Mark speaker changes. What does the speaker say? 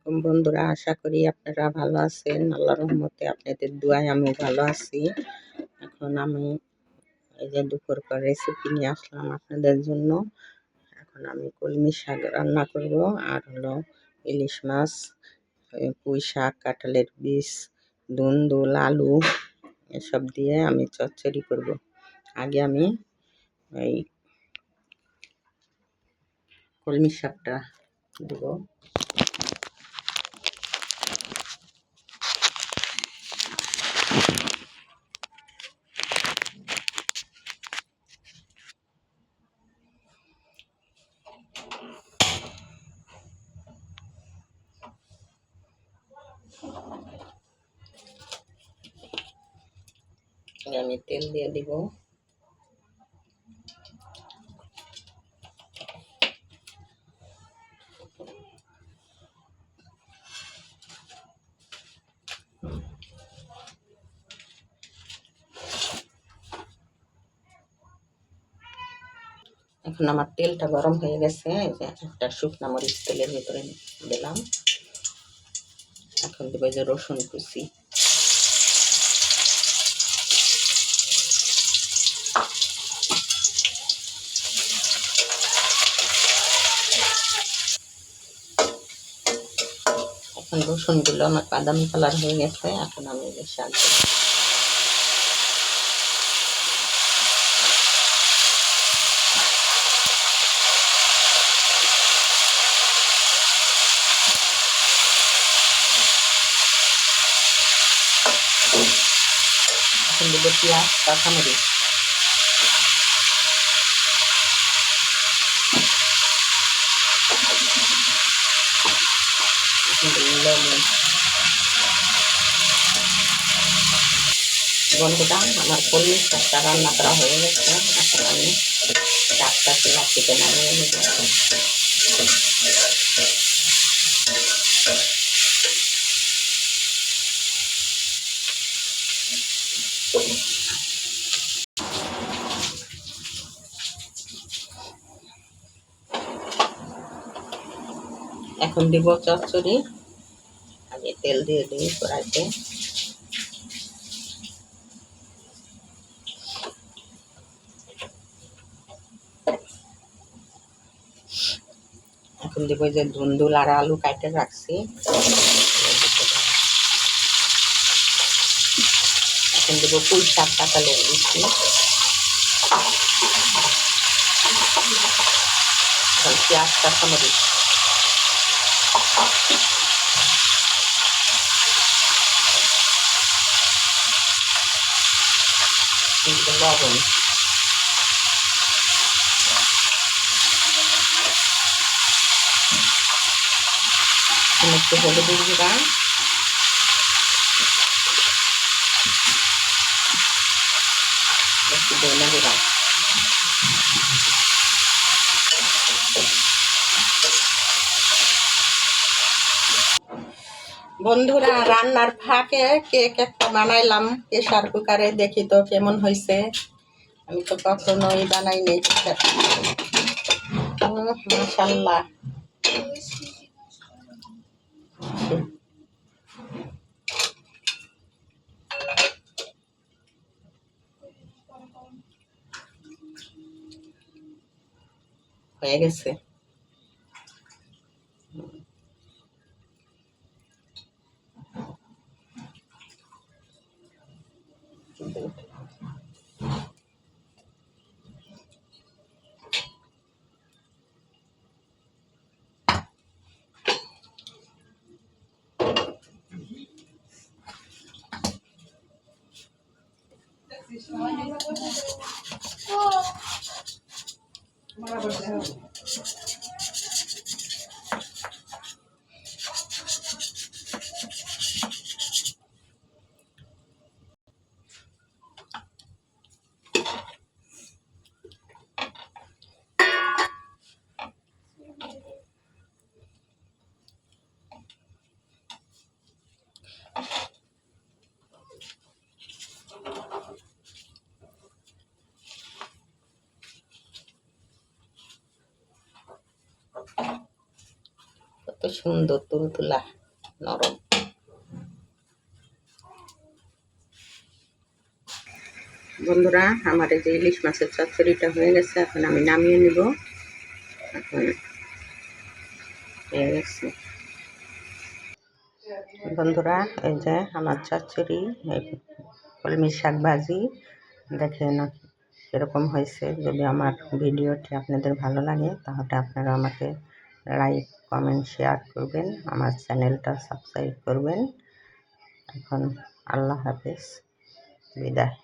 Speaker 1: আলাইকুম বন্ধুরা, আশা করি আপনারা ভালো আছেন। আল্লাহর রহমতে আপনাদের দোয়ায় আমি ভালো আছি। এখন আমি এই যে দুপুর পর রেসিপি নিয়ে আসলাম আপনাদের জন্য। এখন আমি কলমি শাক রান্না করব, আর হলো ইলিশ মাছ, পুঁই শাক, কাঁঠালের বীজ, ধুন্দুল, আলু এসব দিয়ে আমি চচ্চড়ি করব। আগে আমি এই কলমি শাকটা দেব। আমি তেল দিয়ে দিব। এখন আমার তেলটা গরম হয়ে গেছে। এই যে একটা শুকনা মরিচ তেলের ভিতরে দিলাম। এখন দেবো যে রসুন কুচি, এখন রসুনগুলো আমার বাদামি কালার হয়ে গেছে। এখন আমি শাক দেবো। এখন দেবো পেঁয়াজ, কাঁচামরিচ, লবণ। বন্ধুরা, আমার কলমি শাকটা রান্না করা হয়ে গেছে। এখন আমি শাকটাকে লাঠিতে নামিয়ে নেব। এখন দিব চচ্চড়ি। আগে তেল দিয়ে দিই কড়াইতে। এখন দেবো যে ধুন্দুল আর আলু কাটে রাখছি। এখন দেবো পুঁই শাক, কাঁঠালের বীজ, পেঁয়াজ, কাঁচামরিচ, লবণ, একটু হলুদের গুঁড়া, একটু ধনে গুঁড়া। বন্ধুরা, রান্নার ফাঁকে কেক একটা বানাইলাম প্রেসার কুকারে। দেখি তো কেমন হয়েছে। আমি তো কখনোই বানাই নেই। মাশাআল্লাহ, হয়ে গেছে। কত সুন্দর তুলতুলা। নরম। বন্ধুরা, আমার এই যে ইলিশ মাছের চচ্চড়িটা হয়ে গেছে, এখন আমি নামিয়ে নিব। এখন হয়ে গেছে বন্ধুরা, এই যে আমার চচ্চড়ি, কলমি শাক ভাজি, দেখেন এরকম হয়েছে। যদি আমার ভিডিওটি আপনাদের ভালো লাগে তাহলে আপনারা আমাকে লাইক, কমেন্ট, শেয়ার করবেন, আমার চ্যানেলটা সাবস্ক্রাইব করবেন। এখন আল্লাহ হাফেজ, বিদায়।